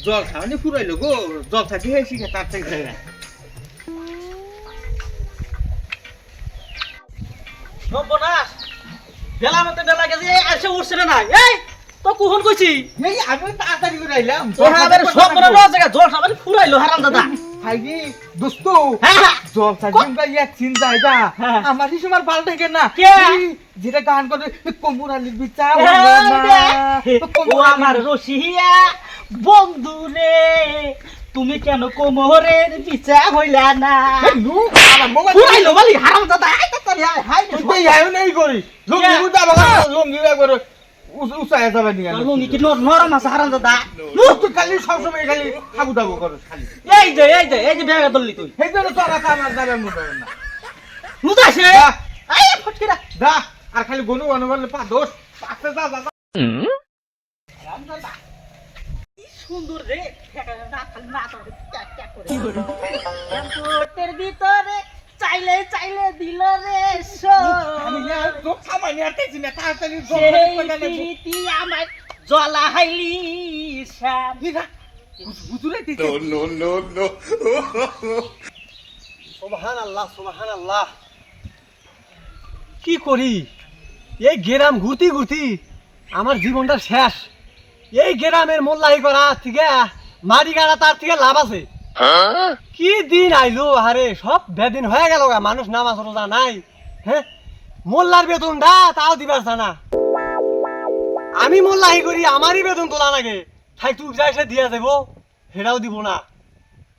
জল খাওয়ানি ফুরাইলো গো, জল থাকি হয়েছি তার থেকে সর্বনাশ, বেলা মতো বেলা গেছে এসে উঠছে না নাই। এই তো কখন কইছি এই আমি তাড়াতাড়ি করে আইলাম। তোরা আবার সব মনে লজ জায়গা জল খাবার ফুরাইলো হারাম দাদা। ভাইজি দোস্ত হ্যাঁ জল থাকি ভাই এক চিন জায়গা হ্যাঁ। আমার হিসেবে পাল্টে কেন না কে? যেটা গান করে কমুর আলীর বিচার ও আমার রসিয়া বন্ধু রে, তুমি কেন কোমরের বিচা হইলা না? ফুরাইলো বলি হারাম দাদা। এই তো তোর হাই নেই করি লুঙ্গি গুদা বাবা লুঙ্গি করে উসায় যাবে নি লুঙ্গি কি নরম আছে হারাম দাদা। তুই খালি সবসময় খালি খাবু দাবু করস খালি এই যে বেগা দললি তুই সেই জন্য তোরা আমার যাবে মনে না মুদাসে যা। এই ফটকিরা দা আর খালি গনু গনু বললে পা দোষ পাশে যা যা হারাম দাদা। কি সুন্দর রে না খালি না করে ট্যাক করে এর ভিতরে চাইলে চাইলে দিল রে আমি না তো সামান্য আরতেছি না তাড়াতাড়ি জল প্রীতি আমার জ্বলা হাইলি শ্যাম। বুঝুরে দিতে No. সুবহানাল্লাহ কি করি এই গ্রাম ঘুরতি ঘুরতি আমার জীবনটা শেষ। এই গ্রামের মোল্লাহি করা থেকে মারি গাড়া তার থেকে লাভ আছে। কি দিন আইলো আরে সব বেদিন হয়ে গেল গা, মানুষ নামাজ রোজা নাই। হ্যাঁ মোল্লার বেতনটা তাও দিবার না। আমি মোল্লাহি করি আমারই বেতন তোলা লাগে, তাই তুই যা এসে দিয়া দেবো সেটাও দিব না।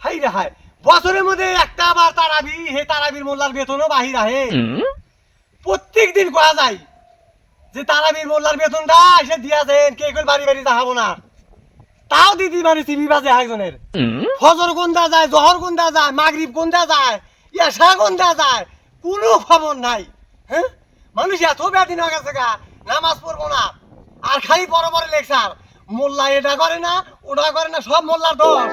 হাই রে হাই, বছরের মধ্যে একটা বার তারাবি, হে তারাবির মোল্লার বেতনও বাহির আহে। প্রত্যেক দিন করা যায় যে তারাবির মোল্লার বেতনটা এসে দিয়া দেন, কে করে বাড়ি বাড়ি দেখাবো না, তাও দিদি মানে টিভি বাজে একজনের। ফজর কোনটা যায়, জহর কোনটা যায়, মাগরিব কোনটা যায়, ইয়াশা কোনটা যায়, কোনো খবর নাই। হ্যাঁ মানুষ এত ব্যাদিন হয়ে গেছে গা, নামাজ পড়বো না আর খালি বড় বড় লেকচার। মোল্লা এটা করে না ওটা করে না, সব মোল্লার দোষ।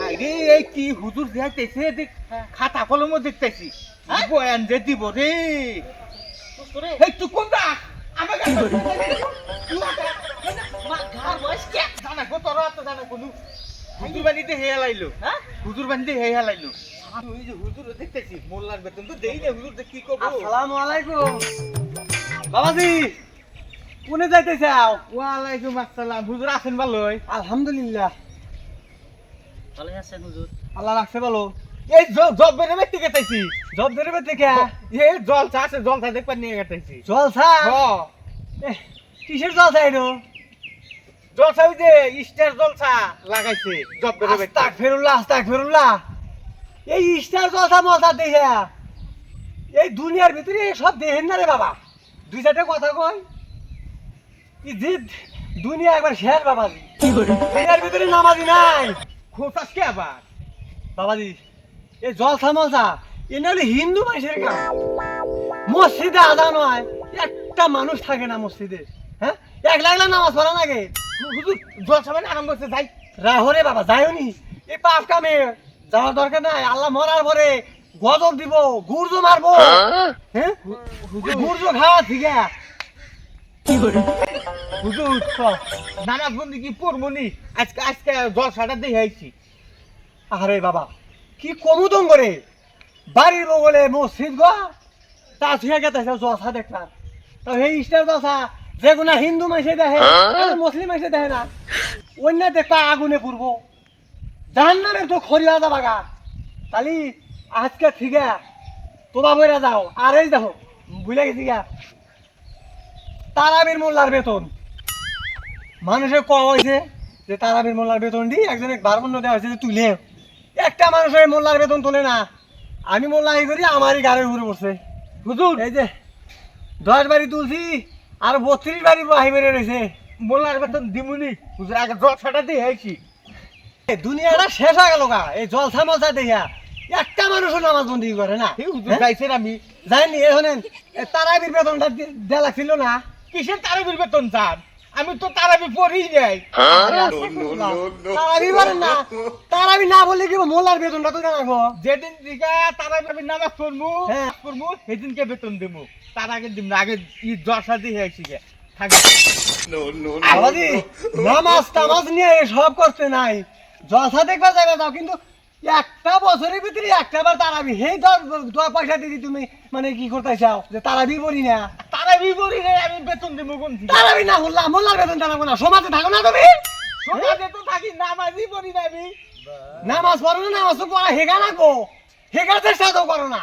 আরে এই কি হুজুর যাইতেছে দেখ খাতা কলম দেখতেছি বয়ান যে দিব রে এই তুই কোনটা আমাকে জানা গো তোর তো জানা কোনু হুজুর বাড়িতে হেয়া লাইলো হ্যাঁ হুজুর বাড়িতে হেয়া লাইলো তুই যে হুজুর দেখতেছি মোল্লার বেতন তো দেই না হুজুর কি করব আসসালামু আলাইকুম বাবাজি, কোনে যাইতেছে? ওয়ালাইকুম আসসালাম হুজুর আছেন ভালোই আলহামদুলিল্লাহ, ভালো আছেন হুজুর? আল্লাহ রাখছে ভালো। এই জব বেরে ব্যক্তি গেতাইছি জব ধরে থেকে এই জলসা আছে জলসা দেখবার নিয়ে গেতাইছি জলসা? কিসের জলসা এটা? জলসা ওই যে স্টার জলসা লাগাইছে জব বেরে ব্যক্তি আস্তাক ফেরুল্লাহ, এই স্টার জলসা মজা দেখে এই দুনিয়ার ভিতরে সব দেখেন না রে বাবা। দুই চারটা কথা কয় কি যে দুনিয়া একবার শেষ বাবাজি। দুনিয়ার ভিতরে নামাজি নাই খোঁচাস কে আবার বাবাজি। এই জলসা মলসা এটা হলে হিন্দু মানুষের কাম। মসজিদে আজান হয়, একটা মানুষ থাকে না মসজিদে। হ্যাঁ এক লাখ নামাজ পড়া লাগে। হুজুর জলসা মানে আরম্ভ হচ্ছে যাই রাহরে বাবা যায়নি, এই পাপ কামে যাওয়ার দরকার নাই। আল্লাহ মরার পরে গজব দিব, গুর্জ মারবো। হ্যাঁ গুর্জ খাওয়া ঠিক হুজুর নামাজ বন্দি কি পড়বনি আজকে আজকে জলসাটা দেখে আইছি আরে বাবা কি কমুদম করে বাড়ির বগলে মসজিদ গো, তা ছুঁয়ে গেছে জলসা দেখলাম। তো সেই স্টার জলসা যেগুনা হিন্দু মাসে দেখে মুসলিম মাসে দেখে না, অন্য দেখবা আগুনে পুরবো জাহান নামে তো খরিয়া যাবা গা। তাহলে আজকে ঠিক তোবা বইরা যাও। আর এই দেখো বুঝলে গেছি গা তারাবির মোল্লার বেতন মানুষের কম হয়েছে যে তারাবির মোল্লার বেতন দি একজনে বারবন্ন দেওয়া হয়েছে যে তুলে। একটা মানুষের মোল্লার বেতন তোলে না। আমি মোল্লাহি করি আমারই গাড়ির উপরে পড়ছে। হুজুর এই যে 10 বাড়ি তুলছি আর 32 বাড়ি বাহি বেড়ে রয়েছে। মোল্লার বেতন দিমুনি হুজুর আগে জলসাটা দেখে আইছি দুনিয়াটা শেষ হয়ে গেল গা এই জলসা মলসা দেখা। একটা মানুষও নামাজ বন্দি করে না। হুজুর যাইছেন আমি জানি এ শোনেন তারাবির বেতনটা দেওয়া লাগছিল না। কিসের তারাবির বেতন চান আমি তো তারাবি পড়ি নাই। তারাবি পারেন না, তারাবি না বললে কি মোল্লার বেতনটা তো জানাবো। যেদিন দিকে তারাবি নামাজ পড়মু হ্যাঁ। পড়মু সেদিনকে বেতন দেবো, তার আগে দিব না। আগে জলসা দিয়ে আসি গে থাকে। বাবাজি নামাজ টামাজ নিয়ে সব করতে নাই, জলসা দেখবার জায়গা যাও, কিন্তু একটা বছরের ভিতরে একটা বার তারাবি সেই দর পয়সা দিদি তুমি মানে কি করতে চাও যে তারাবি বলি না? তারাবি পড়ি নাই, আমি বেতন দেবো কোন থেকে? তারাবি না বললাম মোল্লার বেতন জানাবো না, সমাজে থাকো না তুমি? সমাজে তো থাকি, নামাজই পড়ি না আমি। নামাজ পড়ো না, নামাজ তো পড়া হেগা না গো, হেগার চেষ্টা তো করো না।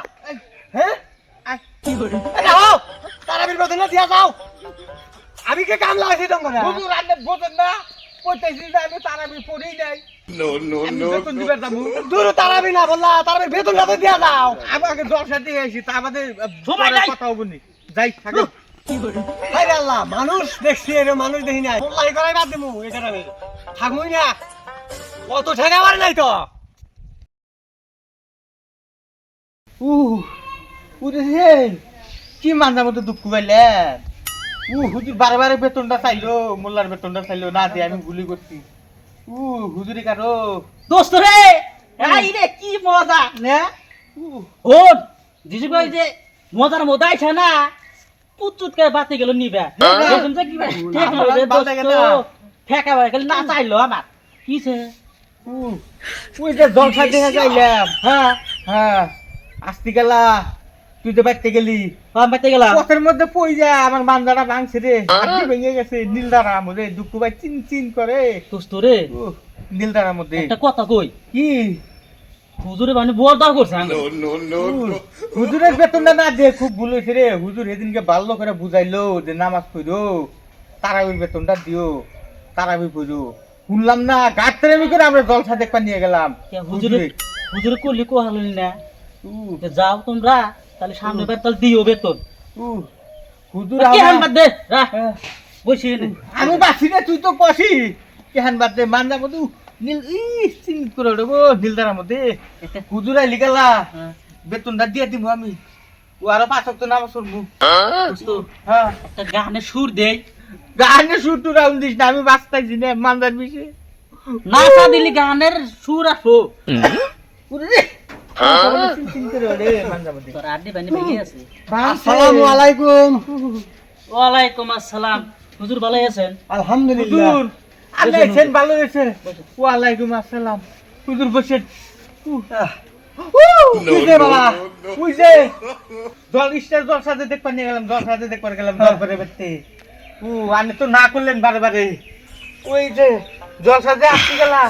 হ্যাঁ যাও তারাবির বেতন না দিয়া যাও, আমি কে কাম লাগাইছি তোমার? হুজুর আপনি বোঝেন না, কইতেছি যে আমি তারাবি পড়ি নাই। আমি বেতন দিবার যাবো। দূর তারাবি না বললা, তারাবির বেতন না তো দিয়া যাও। আমি আগে জলসা দিয়ে আসি, তা আমাদের সময় পরে নাই। কথা হবো নি। যাই থাকে। হায় রে আল্লাহ, মানুষ দেখছি এরকম মানুষ দেখি নাই, মোল্লাই করাই বাদ দিমু এটা আমি থাকবই না, অত ঠেকা পারে নাই তো। উঠেছেন কি মানজার মতো দুঃখ পাইলেন? হুজুর বারে বারে বেতনটা চাইলো, মোল্লার বেতনটা চাইলো, না দিয়ে আমি গুলি করছি। হুজুরি কারো দোস্ত রে, এই রে কি মজা না? ও জিজু ভাই যে মজার মজা আইছে না, পুচুত করে বাতি গেল নিবে। দেখুন যে কি ঠিক রে দোস্ত, ফেকা ভাই গেল না চাইলো আমার কিছে। ওই যে জলসা দেখে যাইলাম। হ্যাঁ হ্যাঁ আসতে গেলা, তুই যে বাইতে গেলি, আমি বাইতে গেলাম। পথের মধ্যে পই যায় আমার মানজাটা ভাঙছে রে, হাড্ডি ভেঙে গেছে। নীলদারার মধ্যে দুঃখ ভাই চিন চিন করে। দোস্ত রে নীলদারার মধ্যে একটা কথা কই, কি হুজুরে মানে বরদার করছে আমি। হুজুরের বেতনটা না দিয়ে খুব ভুল হয়েছে রে। হুজুর সেদিনকে ভালো করে বুঝাইলো যে নামাজ পড়ো, তারাবির বেতনটা দিও, তারাবি পড়ো। শুনলাম না, গাছ তেরামি করে আমরা জলসা দেখবা নিয়ে গেলাম হুজুরে হুজুরে। হুজুরে করলি কো হারলি না, উহ, যে যাও তোমরা তাহলে সামনে বার তাহলে দিও বেতন। উহ, হুজুর কি হান আমার- বাদ দে রাখ হ্যাঁ, বসি নে। আমি বাসি রে, তুই তো কষি কেহান বাদ দে। মানজার মধ্যে নীল চিন করে দেবো নীলদারার মধ্যে। হুজুর আইলি গেলা, হ্যাঁ, বেতনটা দিয়ে দিব আমি। ও আরো 5 ওয়াক্ত নামাজ পড়বো। দোস্ত হ্যাঁ, একটা গানের সুর দেই, গানে শুটু রাউন্ড দিস না, আমি বাঁচতাইছি না মানজার বিষয়ে। নাচা দিলি গানের সুর আসো। উরে রে, চিন চিন করে ওরে মানজার মধ্যে। তোর আড্ডি বানি ভেঙে আছে। আসসালামু আলাইকুম। ওয়ালাইকুম আসসালাম। হুজুর ভালো আছেন? আলহামদুলিল্লাহ। হুজুর আল্লাহ আছেন, ভালো আছেন? ওয়ালাইকুম আসসালাম। হুজুর বসেন। কি রে বাবা? ওই যে জলসাতে দেখবার নিয়ে গেলাম, জলসাতে দেখবার গেলাম দরবারে বেরতে। আপনি তো না করলেন বারে বারে। ওই যে জলসাতে আসতে গেলা,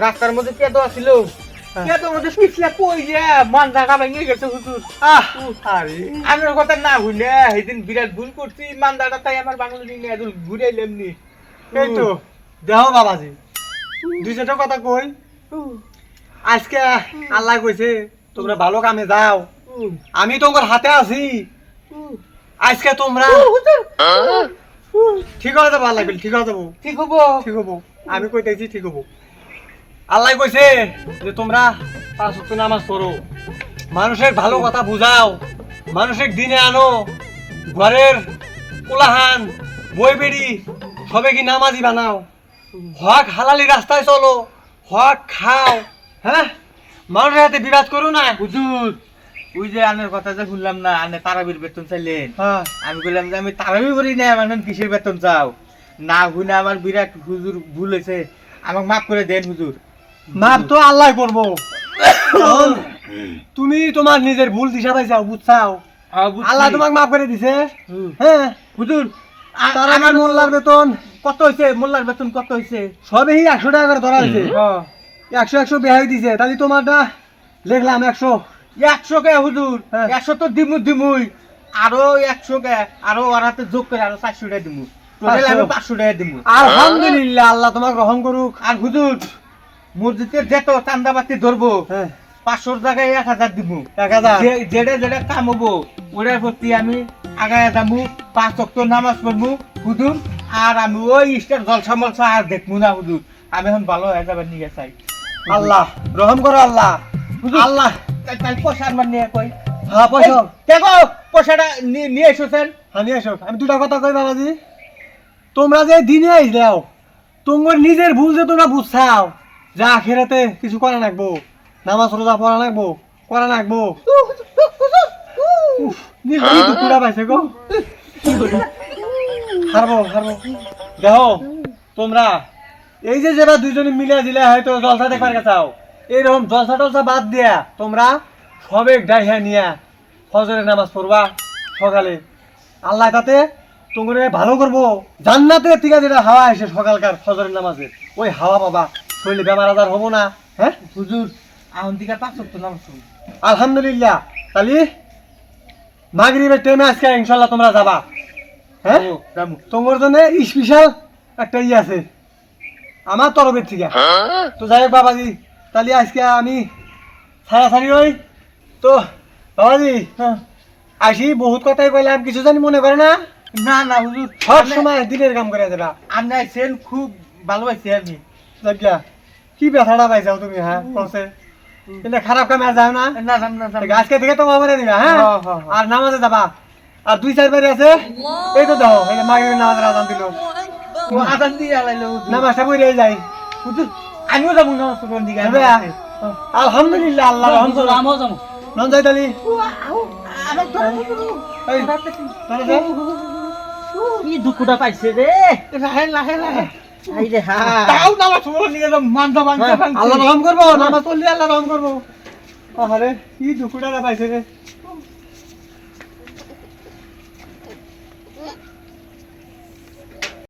রাস্তার মধ্যে কেদো আসিল, কেদোর মধ্যে পিছলে কই যে মান জায়গা ভেঙে গেছে হুজুর। আরে আমার কথা না হইলে সেদিন বিরাট ভুল করছি, মান্দাটা তাই আমার বাংলা নিয়ে ঘুরে এলামনি। এই তো দেহ বাবাজি, দুই চারটা কথা কই। আজকে আল্লাহ কইছে তোমরা ভালো কামে যাও, আমি তোমার হাতে আছি। আজকে তোমরা ঠিক হয়ে যাবো, আল্লাহ বলে ঠিক হয়ে যাবো, ঠিক হবো। ঠিক হবো। আমি কইতেছি ঠিক হবো। আল্লাহ কইছে যে তোমরা 5 ওয়াক্ত নামাজ পড়ো, মানুষের ভালো কথা বুঝাও, মানুষের দিনে আনো, ঘরের কোলাহান বই বেড়ি সবে কি নামাজি বানাও, হক হালালি রাস্তায় চলো, হক খাও। হ্যাঁ, মানুষের হাতে বিরাজ করো না। হুজুর ওই যে আনের কথা যে শুনলাম না, আনে তারাবির বেতন চাইলেন। হ্যাঁ, আমি বললাম যে আমি তারাবি করি না, আমার কিসের বেতন চাও? না শুনে আমার বিরাট হুজুর ভুল হয়েছে, আমাকে মাফ করে দেন হুজুর। মাপ তো আল্লাহ করবো। এখন তুমি তোমার নিজের ভুল দিশা পাইছাও, বুঝছাও, আল্লাহ তোমাকে মাফ করে দিছে। হ্যাঁ, হুজুর তার আমার মোল্লার বেতন কত হয়েছে? মোল্লার বেতন কত হয়েছে? সবই 100 টাকা করে ধরা হয়েছে। 100 বেহাই দিছে, তাহলে তোমারটা লিখলাম 100। 100 কে হুজুর? হ্যাঁ। 100 তো দিমুই, আরো 100 কে আরো ওর হাতে যোগ করে আরো 400 টাকা দিমু। টোটাল আমি 500 টাকা দিমু। আলহামদুলিল্লাহ, আল্লাহ তোমাকে রহম করুক। আর হুজুর মসজিদের যেত চান্দাবাতি ধরবো, হ্যাঁ, 500 জায়গায় 1000 দিমু। 1000 যেটা যেটা কাম হবো ওটার প্রতি আমি আগায় যাবো, 5 ওয়াক্ত নামাজ পড়বো হুজুর। আর আমি ওই ইস্টার জলসা মলসা আর দেখবো না হুজুর। আমি এখন ভালো হয়ে যাবার নিয়ে চাই। আল্লাহ রহম করো। আল্লাহ আল্লাহ তাই পয়সা আনবার নিয়ে কই। হ্যাঁ, পয়সা। এই, দেখো পয়সাটা নিয়ে এসেছেন। হানি আসো, আমি দুটা কথা কই বাবাজি। তোমরা যে দিনে আইলাও তোমার নিজের ভুল যে তোমরা বুঝছাও যে আখেরাতে কিছু করা লাগবো, নামাজ রোজা পড়া লাগবো, করা লাগবো। নিজেরই দুপুরা পাইছে গো। হারবো হারবো দেখো তোমরা এই যে যেটা দুইজনে মিলে দিলে হয়তো জলসা দেখবার গেছাও, এইরকম জলসা টলসা বাদ দিয়া তোমরা সবে ডাইহা নিয়া ফজরের নামাজ পড়বা সকালে। আল্লাহ তাতে তোমরা ভালো করবো। জান্নাতের থেকে যেটা হাওয়া আসে সকালকার ফজরের নামাজে, ওই হাওয়া পাবা, শরীরে বেমার আজার হবো না। হ্যাঁ হুজুর আউন দিকে 5 ওয়াক্ত নামাজ পড়ি। আলহামদুলিল্লাহ। তাহলে মাগরিবের টাইমে আজকে ইনশাল্লাহ তোমরা যাবা। হ্যাঁ ও যামু। তোমার জন্য স্পেশাল একটা ই আছে আমার তরফের থেকে। তো যাই হোক বাবাজি, তাহলে আজকে আমি ছাড়াছাড়ি হই। তো বাবাজি আসি, বহুত কথাই কইলাম, কিছু জানি মনে করে না। না না হুজুর, সব সময় দিনের কাম করে যাবা। আপনি আইছেন, খুব ভালো পাইছি আমি। যাজ্ঞা কি ব্যথাটা পাইছাও তুমি? হ্যাঁ কসে কিন্তু খারাপ কামে আর যাও না। না না না ঠিক আছে, আজকে থেকে তো মনে দিবা। হ্যাঁ হ্যাঁ, হ্যাঁ, হ্যাঁ। আর নামাজে যাবা। আর 2-4 বাড়ি আছে, এই তো দাও, এই মাগরিবের নামাজের আজান দিল, ও আদান দিয়ে আলাইলো হুজুর। নামাজটা পড়ে যাই। হুজুর আমিও যাবো নামাজ পড়বার দিকে। যাবে? আলহামদুলিল্লাহ, আল্লাহ রহম করো। আমিও যাবো। নন যাই তালি আমার তো এই তাহলে যা। কি দুঃখটা পাইছে রে। লাহে লাহে লাহে আই রে হা। তাও নামাজ পড়বার দিকে যাবো, মানতে মানতে আল্লাহ রহম করবো, নামাজ পড়লে আল্লাহ রহম করবো। আরে কি দুঃখটা পাইছে রে।